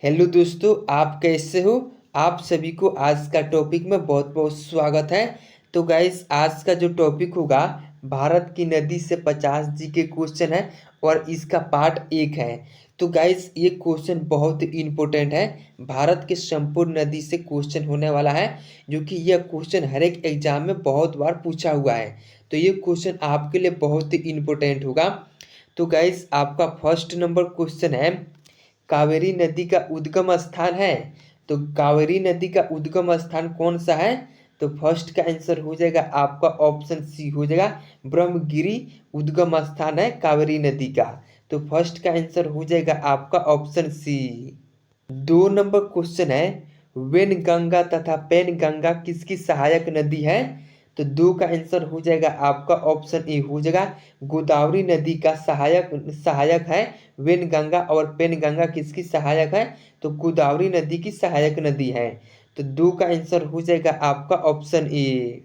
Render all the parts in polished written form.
Hello दोस्तों, आप कैसे हो। आप सभी को आज का टॉपिक में बहुत बहुत स्वागत है। तो गाइस, आज का जो टॉपिक होगा भारत की नदी से 50 जी के क्वेश्चन है और इसका पार्ट 1 है। तो गाइस, ये क्वेश्चन बहुत इम्पोर्टेंट है। भारत के संपूर्ण नदी से क्वेश्चन होने वाला है, जो कि यह क्वेश्चन हर एक एग्जाम में बहुत बार पूछा हुआ है। तो ये क्वेश्चन आपके लिए बहुत ही इम्पोर्टेंट होगा। तो गाइस, आपका फर्स्ट नंबर क्वेश्चन है, कावेरी नदी का उद्गम स्थान है। तो कावेरी नदी का उद्गम स्थान कौन सा है। तो फर्स्ट का आंसर हो जाएगा आपका ऑप्शन सी हो जाएगा, ब्रह्मगिरी उद्गम स्थान है कावेरी नदी का। तो फर्स्ट का आंसर हो जाएगा आपका ऑप्शन सी। 2 नंबर क्वेश्चन है, वेन गंगा तथा पेन गंगा किसकी सहायक नदी है। तो 2 का आंसर हो जाएगा आपका ऑप्शन ए हो जाएगा, गोदावरी नदी का सहायक सहायक है। वेन गंगा और पेन गंगा किसकी सहायक है। तो गोदावरी नदी की सहायक नदी है। तो 2 का आंसर हो जाएगा आपका ऑप्शन ए।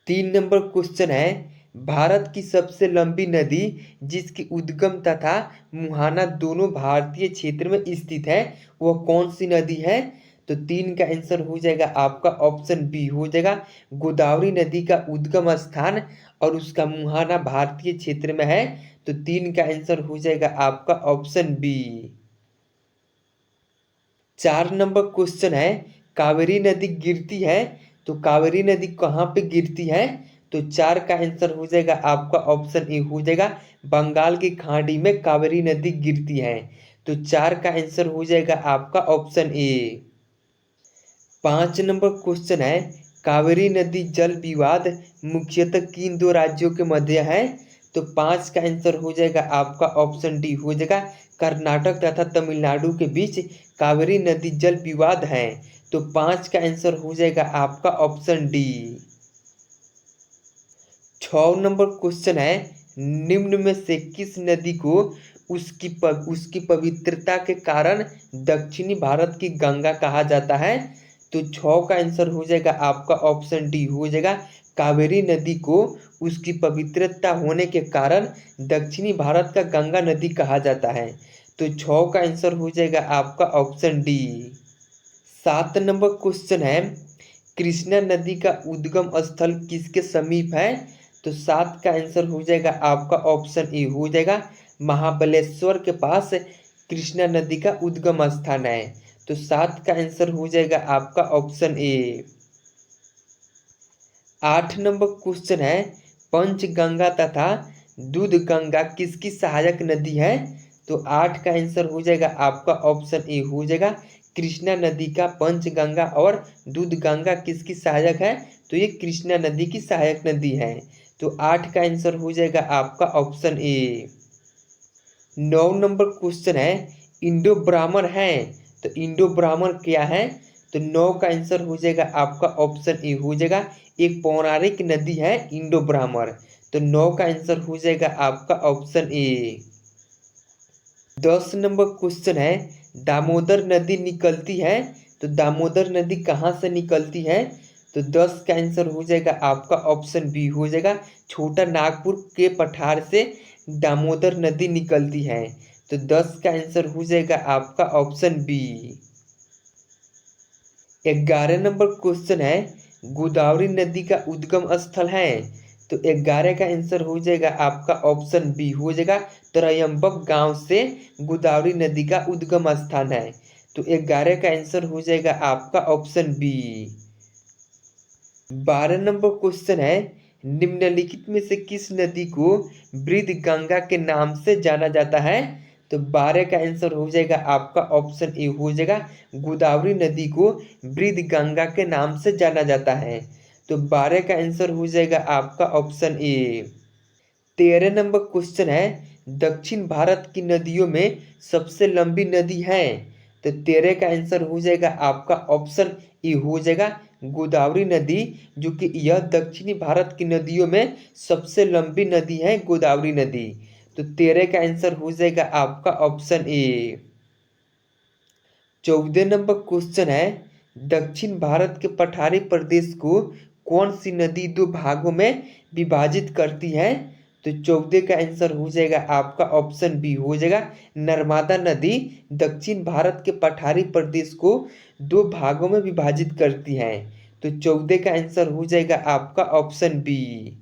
3 नंबर क्वेश्चन है, भारत की सबसे लंबी नदी जिसकी उद्गम तथा मुहाना दोनों भारतीय क्षेत्र में स्थित है, वह कौन सी नदी है। तो 3 का आंसर हो जाएगा आपका ऑप्शन बी हो जाएगा, गोदावरी नदी का उद्गम स्थान और उसका मुहाना भारतीय क्षेत्र में है। तो 3 का आंसर हो जाएगा आपका ऑप्शन बी। 4 नंबर क्वेश्चन है, कावेरी नदी गिरती है। तो कावेरी नदी कहाँ पे गिरती है। तो 4 का आंसर हो जाएगा आपका ऑप्शन ए हो जाएगा, बंगाल की खाड़ी में कावेरी नदी गिरती है। तो 4 का आंसर हो जाएगा आपका ऑप्शन ए। 5 नंबर क्वेश्चन है, कावेरी नदी जल विवाद मुख्यतः किन 2 राज्यों के मध्य है। तो 5 का आंसर हो जाएगा आपका ऑप्शन डी हो जाएगा, कर्नाटक तथा तमिलनाडु के बीच कावेरी नदी जल विवाद है। तो 5 का आंसर हो जाएगा आपका ऑप्शन डी। 6 नंबर क्वेश्चन है, निम्न में से किस नदी को उसकी पवित्रता के कारण दक्षिणी भारत की गंगा कहा जाता है। तो 6 का आंसर हो जाएगा आपका ऑप्शन डी हो जाएगा, कावेरी नदी को उसकी पवित्रता होने के कारण दक्षिणी भारत का गंगा नदी कहा जाता है। तो 6 का आंसर हो जाएगा आपका ऑप्शन डी। 7 नंबर क्वेश्चन है, कृष्णा नदी का उद्गम स्थल किसके समीप है। तो 7 का आंसर हो जाएगा आपका ऑप्शन ए हो जाएगा, महाबलेश्वर के पास कृष्णा नदी का उद्गम स्थान है। तो 7 का आंसर हो जाएगा आपका ऑप्शन ए। 8 नंबर क्वेश्चन है, पंचगंगा तथा दूध गंगा किसकी सहायक नदी है। तो 8 का आंसर हो जाएगा आपका ऑप्शन ए हो जाएगा, कृष्णा नदी का पंचगंगा और दूध गंगा किसकी सहायक है। तो ये कृष्णा नदी की सहायक नदी है। तो 8 का आंसर हो जाएगा आपका ऑप्शन ए। 9 नंबर क्वेश्चन है, इंडो ब्राह्मण है। तो इंडो ब्राह्मण क्या है। तो 9 का आंसर हो जाएगा आपका ऑप्शन ए हो जाएगा, एक पौराणिक नदी है इंडो ब्राह्मण। तो 9 का आंसर हो जाएगा आपका ऑप्शन ए। 10 नंबर क्वेश्चन है, दामोदर नदी निकलती है। तो दामोदर नदी कहाँ से निकलती है। तो 10 का आंसर हो जाएगा आपका ऑप्शन बी हो जाएगा, छोटा नागपुर के पठार से दामोदर नदी निकलती है। तो 10 का आंसर हो जाएगा आपका ऑप्शन बी। 11 नंबर क्वेश्चन है, गोदावरी नदी का उद्गम स्थल है। तो 11 का आंसर हो जाएगा आपका ऑप्शन बी हो जाएगा, त्रयंबक गांव से गोदावरी नदी का उद्गम स्थान है। तो 11 का आंसर हो जाएगा आपका ऑप्शन बी। 12 नंबर क्वेश्चन है, निम्नलिखित में से किस नदी को वृद्ध गंगा के नाम से जाना जाता है। तो 12 का आंसर हो जाएगा आपका ऑप्शन ए हो जाएगा, गोदावरी नदी को वृद्ध गंगा के नाम से जाना जाता है। तो 12 का आंसर हो जाएगा आपका ऑप्शन ए। 13 नंबर क्वेश्चन है, दक्षिण भारत की नदियों में सबसे लंबी नदी है। तो 13 का आंसर हो जाएगा आपका ऑप्शन ए हो जाएगा, गोदावरी नदी, जो कि यह दक्षिणी भारत की नदियों में सबसे लंबी नदी है गोदावरी नदी। तो 13 का आंसर हो जाएगा आपका ऑप्शन ए। 14 नंबर क्वेश्चन है, दक्षिण भारत के पठारी प्रदेश को कौन सी नदी 2 भागों में विभाजित करती है। तो 14 का आंसर हो जाएगा आपका ऑप्शन बी हो जाएगा नर्मदा नदी दक्षिण भारत के पठारी प्रदेश को दो भागों में विभाजित करती है। तो 14 का आंसर हो जाएगा आपका ऑप्शन बी।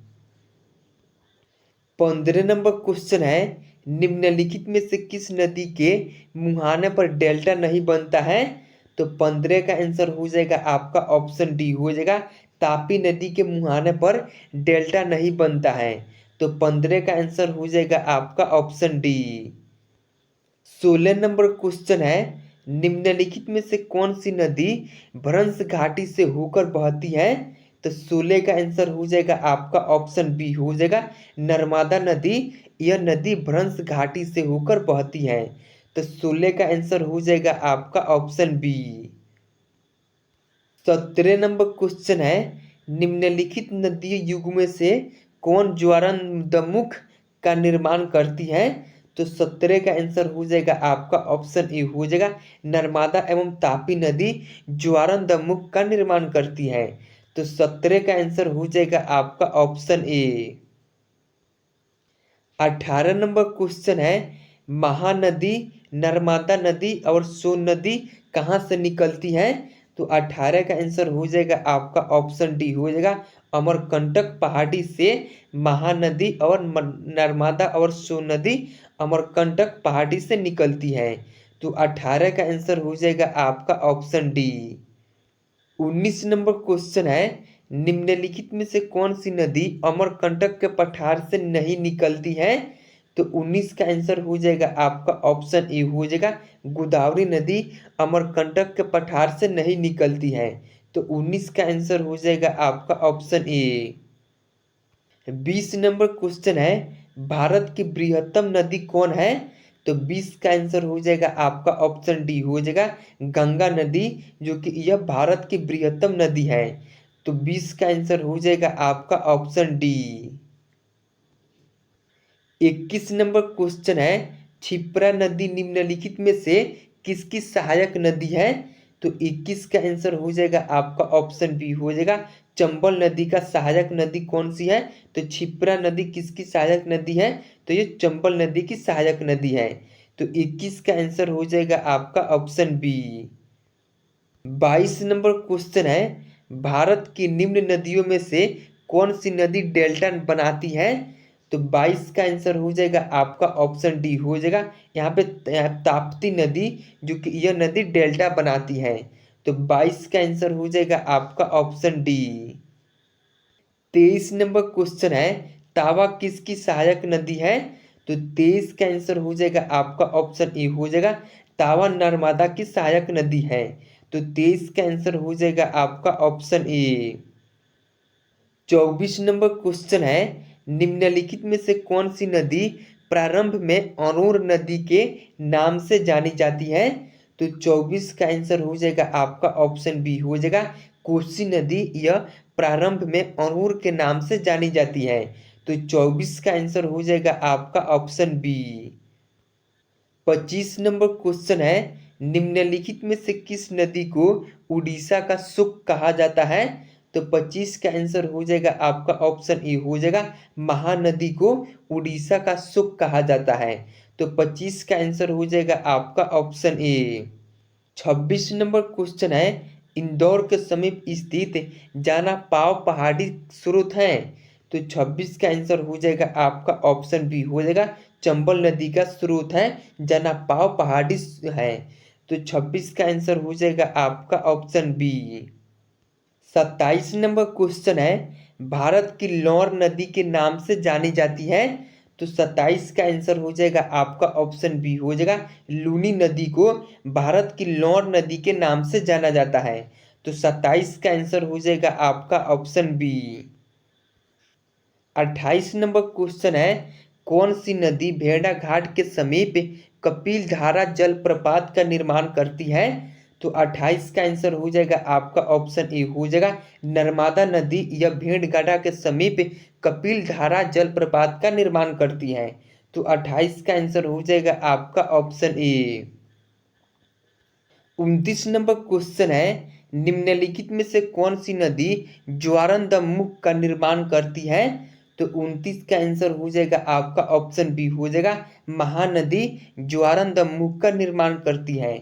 15 नंबर क्वेश्चन है, निम्नलिखित में से किस नदी के मुहाने पर डेल्टा नहीं बनता है? तो 15 का आंसर हो जाएगा आपका ऑप्शन डी हो जाएगा तापी नदी के मुहाने पर डेल्टा नहीं बनता है। तो 15 का आंसर हो जाएगा आपका ऑप्शन डी। 16 नंबर क्वेश्चन है, निम्नलिखित में से कौन सी नदी भ्रंश घाटी से होकर बहती है? तो 16 का आंसर हो जाएगा आपका ऑप्शन बी हो जाएगा नर्मदा नदी। यह नदी भ्रंश घाटी से होकर बहती है। तो 16 का आंसर हो जाएगा आपका ऑप्शन बी। 17 नंबर क्वेश्चन है, निम्नलिखित नदी युग में से कौन ज्वारंदमुख का निर्माण करती है? तो 17 का आंसर हो जाएगा आपका ऑप्शन ए हो जाएगा नर्मदा एवं तापी नदी ज्वारंदमुख का निर्माण करती है। तो 17 का आंसर हो जाएगा आपका ऑप्शन ए। 18 नंबर क्वेश्चन है, महानदी नर्मदा नदी और सोन नदी कहाँ से निकलती है? तो 18 का आंसर हो जाएगा आपका ऑप्शन डी हो जाएगा अमरकंटक पहाड़ी से महानदी और नर्मदा और सोन नदी अमरकंटक पहाड़ी से निकलती है। तो 18 का आंसर हो जाएगा आपका ऑप्शन डी। 19 नंबर क्वेश्चन है, निम्नलिखित में से कौन सी नदी अमरकंटक के पठार से नहीं निकलती है? तो 19 का आंसर हो जाएगा आपका ऑप्शन ए हो जाएगा गोदावरी नदी अमरकंटक के पठार से नहीं निकलती है। तो 19 का आंसर हो जाएगा आपका ऑप्शन ए। 20 नंबर क्वेश्चन है, भारत की बृहत्तम नदी कौन है? तो 20 का आंसर हो जाएगा आपका ऑप्शन डी हो जाएगा गंगा नदी, जो कि यह भारत की बृहत्तम नदी है। तो 20 का आंसर हो जाएगा आपका ऑप्शन डी। 21 नंबर क्वेश्चन है, क्षिप्रा नदी निम्नलिखित में से किसकी सहायक नदी है? तो 21 का आंसर हो जाएगा आपका ऑप्शन बी हो जाएगा चंबल नदी का सहायक नदी कौन सी है? तो क्षिप्रा नदी किसकी सहायक नदी है? तो ये चंबल नदी की सहायक नदी है। तो 21 का आंसर हो जाएगा आपका ऑप्शन बी। 22 नंबर क्वेश्चन है, भारत की निम्न नदियों में से कौन सी नदी डेल्टा बनाती है? तो 22 का आंसर हो जाएगा आपका ऑप्शन डी हो जाएगा यहाँ पे ताप्ती नदी, जो कि यह नदी डेल्टा बनाती है। तो 22 का आंसर हो जाएगा आपका ऑप्शन डी। 23 नंबर क्वेश्चन है, तावा किसकी सहायक नदी है? तो 23 का आंसर हो जाएगा आपका ऑप्शन ए हो जाएगा तावा नर्मदा की सहायक नदी है। तो 23 का आंसर हो जाएगा आपका ऑप्शन ए। 24 नंबर क्वेश्चन है, निम्नलिखित में से कौन सी नदी प्रारंभ में अनूर नदी के नाम से जानी जाती है? तो 24 का आंसर हो जाएगा आपका ऑप्शन बी हो जाएगा कोसी नदी, यह प्रारंभ में अनूर के नाम से जानी जाती है। तो 24 का आंसर हो जाएगा आपका ऑप्शन बी। 25 नंबर क्वेश्चन है, निम्नलिखित में से किस नदी को उड़ीसा का सुख कहा जाता है? तो 25 का आंसर हो जाएगा आपका ऑप्शन ए हो जाएगा महानदी को उड़ीसा का सुख कहा जाता है। तो 25 का आंसर हो जाएगा आपका ऑप्शन ए। 26 नंबर क्वेश्चन है, इंदौर के समीप स्थित जाना पाव पहाड़ी स्रोत है? तो 26 का आंसर हो जाएगा आपका ऑप्शन बी हो जाएगा चंबल नदी का स्रोत है जाना पाव पहाड़ी है। तो 26 का आंसर हो जाएगा आपका ऑप्शन बी। 27 नंबर क्वेश्चन है, भारत की लौर नदी के नाम से जानी जाती है? तो 27 का आंसर हो जाएगा आपका ऑप्शन बी हो जाएगा लूनी नदी को भारत की लौर नदी के नाम से जाना जाता है। तो 27 का आंसर हो जाएगा आपका ऑप्शन बी। 28 नंबर क्वेश्चन है, कौन सी नदी भेड़ा घाट के समीप कपिल धारा जलप्रपात का निर्माण करती है? तो 28 का आंसर हो जाएगा आपका ऑप्शन ए हो जाएगा नर्मदा नदी, यह भेड़गढ़ा के समीप कपिल धारा जलप्रपात का निर्माण करती है। तो 28 का आंसर हो जाएगा आपका ऑप्शन ए। 29 नंबर क्वेश्चन है, निम्नलिखित में से कौन सी नदी ज्वारंदमुख का निर्माण करती है? तो 29 का आंसर हो जाएगा आपका ऑप्शन बी हो जाएगा महानदी ज्वारन द मुख का निर्माण करती है।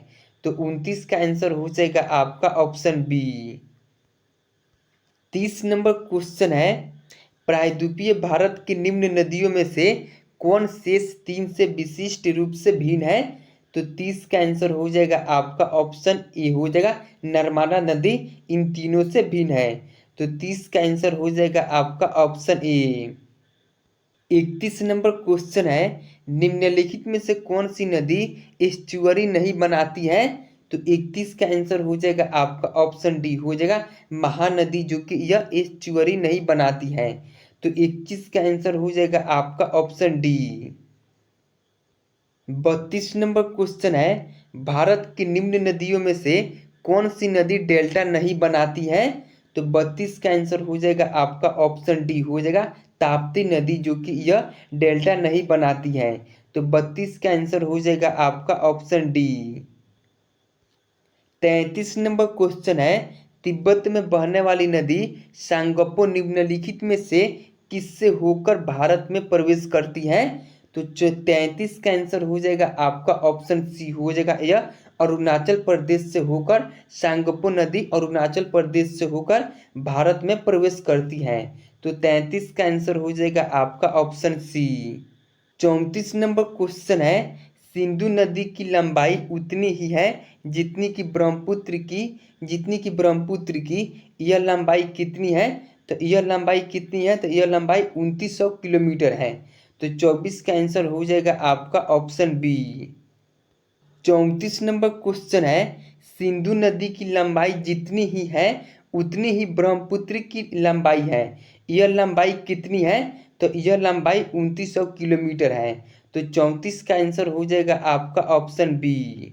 तो 29 का आंसर हो जाएगा आपका ऑप्शन बी। 30 नंबर क्वेश्चन है, प्रायद्वीपीय भारत की निम्न नदियों में से कौन शेष तीन से विशिष्ट रूप से भिन्न है? तो 30 का आंसर हो जाएगा आपका ऑप्शन ए हो जाएगा नर्मदा नदी इन तीनों से भिन्न है। तो 30 का आंसर हो जाएगा आपका ऑप्शन ए। 31 नंबर क्वेश्चन है, निम्नलिखित में से कौन सी नदी एस्चुअरी नहीं बनाती है? तो 31 का आंसर हो जाएगा आपका ऑप्शन डी हो जाएगा महानदी, जो कि यह एस्चुअरी नहीं बनाती है। तो 21 का आंसर हो जाएगा आपका ऑप्शन डी। 32 नंबर क्वेश्चन है, भारत की निम्न नदियों में से कौन सी नदी डेल्टा नहीं बनाती है? तो 32 का आंसर हो जाएगा आपका ऑप्शन डी हो जाएगा ताप्ती नदी, जो कि यह डेल्टा नहीं बनाती है। तो 32 का आंसर हो जाएगा आपका ऑप्शन डी। 33 नंबर क्वेश्चन है, तिब्बत में बहने वाली नदी सांगपो निम्नलिखित में से किससे होकर भारत में प्रवेश करती है? तो 33 का आंसर हो जाएगा आपका ऑप्शन सी हो जाएगा यह अरुणाचल प्रदेश से होकर सांगपो नदी अरुणाचल प्रदेश से होकर भारत में प्रवेश करती है। तो 33 का आंसर हो जाएगा आपका ऑप्शन सी। 34 नंबर क्वेश्चन है, सिंधु नदी की लंबाई उतनी ही है जितनी कि ब्रह्मपुत्र की यह लंबाई कितनी है? तो यह लंबाई कितनी है? तो यह लंबाई 2900 किलोमीटर है। तो 24 का आंसर हो जाएगा आपका ऑप्शन बी। 34 नंबर क्वेश्चन है, सिंधु नदी की लंबाई जितनी ही है उतनी ही ब्रह्मपुत्र की लंबाई है, यह लंबाई कितनी है? तो यह लंबाई 2900 किलोमीटर है। तो 34 का आंसर हो जाएगा आपका ऑप्शन बी।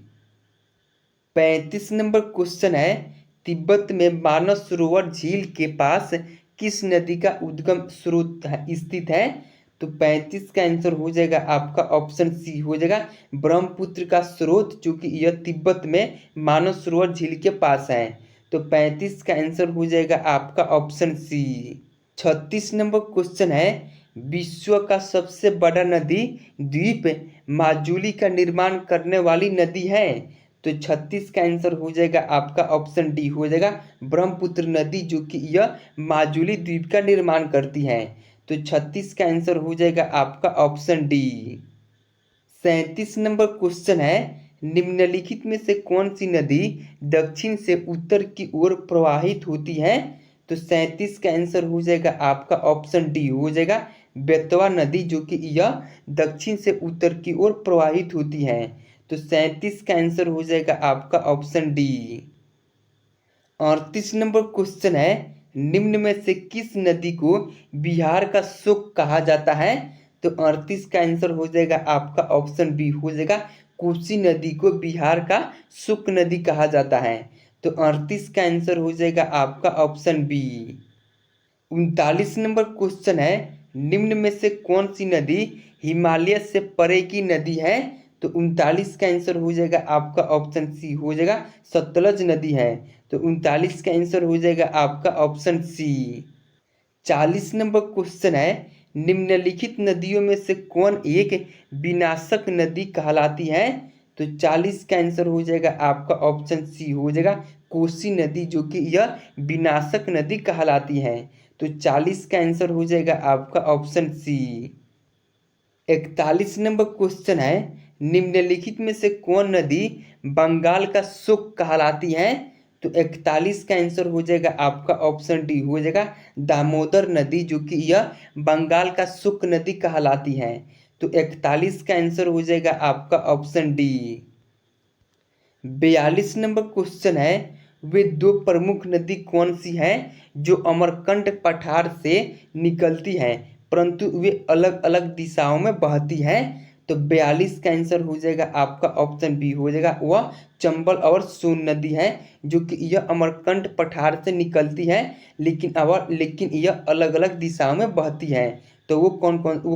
35 नंबर क्वेश्चन है, तिब्बत में मानस सरोवर झील के पास किस नदी का उद्गम स्रोत स्थित है? तो 35 का आंसर हो जाएगा आपका ऑप्शन सी हो जाएगा ब्रह्मपुत्र का स्रोत, जो कि यह तिब्बत में मानस सरोवर झील के पास है। तो 35 का आंसर हो जाएगा आपका ऑप्शन सी। 36 नंबर क्वेश्चन है, विश्व का सबसे बड़ा नदी द्वीप माजुली का निर्माण करने वाली नदी है? तो 36 का आंसर हो जाएगा आपका ऑप्शन डी हो जाएगा ब्रह्मपुत्र नदी, जो कि यह माजुली द्वीप का निर्माण करती है। तो 36 का आंसर हो जाएगा आपका ऑप्शन डी। 37 नंबर क्वेश्चन है, निम्नलिखित में से कौन सी नदी दक्षिण से उत्तर की ओर प्रवाहित होती है? तो 37 का आंसर हो जाएगा आपका ऑप्शन डी हो जाएगा बेतवा नदी, जो कि यह दक्षिण से उत्तर की ओर प्रवाहित होती है। तो 37 का आंसर हो जाएगा आपका ऑप्शन डी। 38 नंबर क्वेश्चन है, निम्न में से किस नदी को बिहार का शुक कहा जाता है? तो 38 का आंसर हो जाएगा आपका ऑप्शन बी हो जाएगा कोसी नदी को बिहार का शुक नदी कहा जाता है। तो 38 का आंसर हो जाएगा आपका ऑप्शन बी। 39 नंबर क्वेश्चन है, निम्न में से कौन सी नदी हिमालय से परे की नदी है? तो 39 का आंसर हो जाएगा आपका ऑप्शन सी हो जाएगा सतलज नदी है। तो 39 का आंसर हो जाएगा आपका ऑप्शन सी। 40 नंबर क्वेश्चन है, निम्नलिखित नदियों में से कौन एक विनाशक नदी कहलाती है? तो 40 का आंसर हो जाएगा आपका ऑप्शन सी हो जाएगा कोसी नदी, जो कि यह विनाशक नदी कहलाती है। तो 40 का आंसर हो जाएगा आपका ऑप्शन सी। 41 नंबर क्वेश्चन है, निम्नलिखित में से कौन नदी बंगाल का शुक कहलाती है? तो 41 का आंसर हो जाएगा आपका ऑप्शन डी हो जाएगा दामोदर नदी, जो कि यह बंगाल का शुक नदी कहलाती है। तो 41 का आंसर हो जाएगा आपका ऑप्शन डी। 42 नंबर क्वेश्चन है, वे दो प्रमुख नदी कौन सी हैं जो अमरकंटक पठार से निकलती हैं परंतु वे अलग अलग दिशाओं में बहती हैं? तो 42 का आंसर हो जाएगा आपका ऑप्शन बी हो जाएगा वह चंबल और सोन नदी है, जो कि यह अमरकंटक पठार से निकलती है लेकिन यह अलग अलग दिशाओं में बहती है। तो वो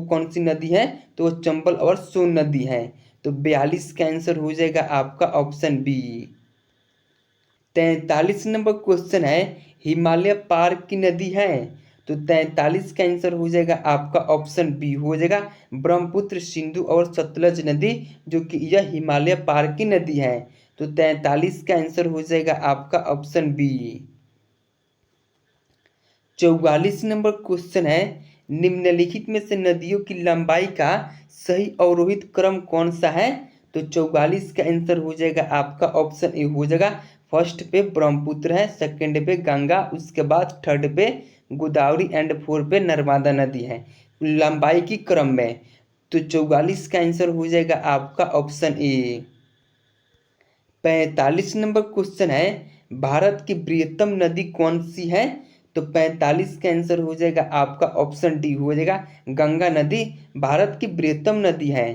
कौन सी नदी है? तो वो चंबल और सोन नदी है। तो 42 का आंसर हो जाएगा आपका ऑप्शन बी। 43 नंबर क्वेश्चन है, हिमालय पार की नदी है? तो 43 का आंसर हो जाएगा आपका ऑप्शन बी हो जाएगा ब्रह्मपुत्र, सिंधु और सतलज नदी, जो कि यह हिमालय पार की नदी है। तो 43 का आंसर हो जाएगा आपका ऑप्शन बी। 44 नंबर क्वेश्चन है, निम्नलिखित में से नदियों की लंबाई का सही अवरोहित क्रम कौन सा है? तो 44 का आंसर हो जाएगा आपका ऑप्शन ए हो जाएगा, फर्स्ट पे ब्रह्मपुत्र है, सेकंड पे गंगा, उसके बाद थर्ड पे गोदावरी एंड फोर्थ पे नर्मदा नदी है लंबाई की क्रम में। तो 44 का आंसर हो जाएगा आपका ऑप्शन ए। 45 नंबर क्वेश्चन है, भारत की बृहत्तम नदी कौन सी है? तो 45 का आंसर हो जाएगा आपका ऑप्शन डी हो जाएगा, गंगा नदी भारत की बृहत्तम नदी है।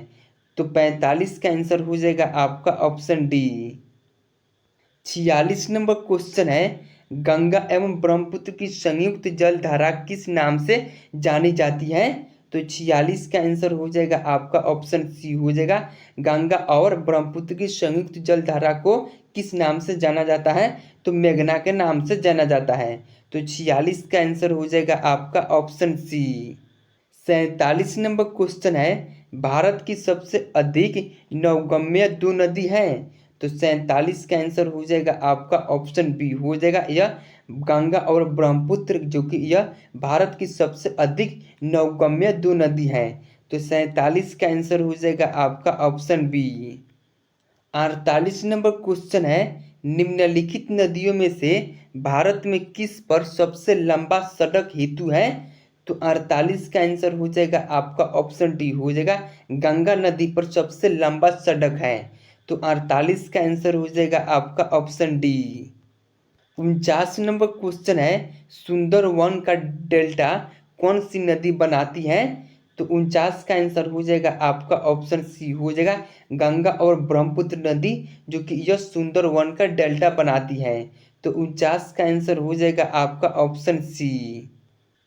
तो 45 का आंसर हो जाएगा आपका ऑप्शन डी। 46 नंबर क्वेश्चन है, गंगा एवं ब्रह्मपुत्र की संयुक्त जल धारा किस नाम से जानी जाती है? तो 46 का आंसर हो जाएगा आपका ऑप्शन सी हो जाएगा, गंगा और ब्रह्मपुत्र की संयुक्त जल धारा को किस नाम से जाना जाता है? तो मेघना के नाम से जाना जाता है। तो 46 का आंसर हो जाएगा आपका ऑप्शन सी। 47 नंबर क्वेश्चन है, भारत की सबसे अधिक नौगम्य दो नदी है? तो 47 का आंसर हो जाएगा आपका ऑप्शन बी हो जाएगा, यह गंगा और ब्रह्मपुत्र, जो कि यह भारत की सबसे अधिक नौगम्य दो नदी है। तो 47 का आंसर हो जाएगा आपका ऑप्शन बी। 48 नंबर क्वेश्चन है, निम्नलिखित नदियों में से भारत में किस पर सबसे लंबा सड़क हेतु है? तो 48 का आंसर हो जाएगा आपका ऑप्शन डी हो जाएगा, गंगा नदी पर सबसे लंबा सड़क है। तो 48 का आंसर हो जाएगा आपका ऑप्शन डी। 49 नंबर क्वेश्चन है, सुंदरवन का डेल्टा कौन सी नदी बनाती है? तो 49 का आंसर हो जाएगा आपका ऑप्शन सी हो जाएगा, गंगा और ब्रह्मपुत्र नदी, जो कि यह सुंदरवन का डेल्टा बनाती है। तो 49 का आंसर हो जाएगा आपका ऑप्शन सी।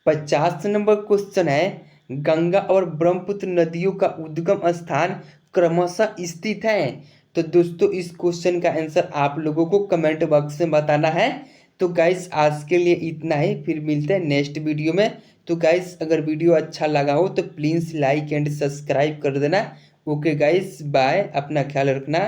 50 नंबर क्वेश्चन है, गंगा और ब्रह्मपुत्र नदियों का उद्गम स्थान क्रमशः स्थित है? तो दोस्तों इस क्वेश्चन का आंसर आप लोगों को कमेंट बॉक्स में बताना है। तो गाइस आज के लिए इतना ही, फिर मिलते हैं नेक्स्ट वीडियो में। तो गाइस अगर वीडियो अच्छा लगा हो तो प्लीज़ लाइक एंड सब्सक्राइब कर देना। ओके गाइस, बाय, अपना ख्याल रखना।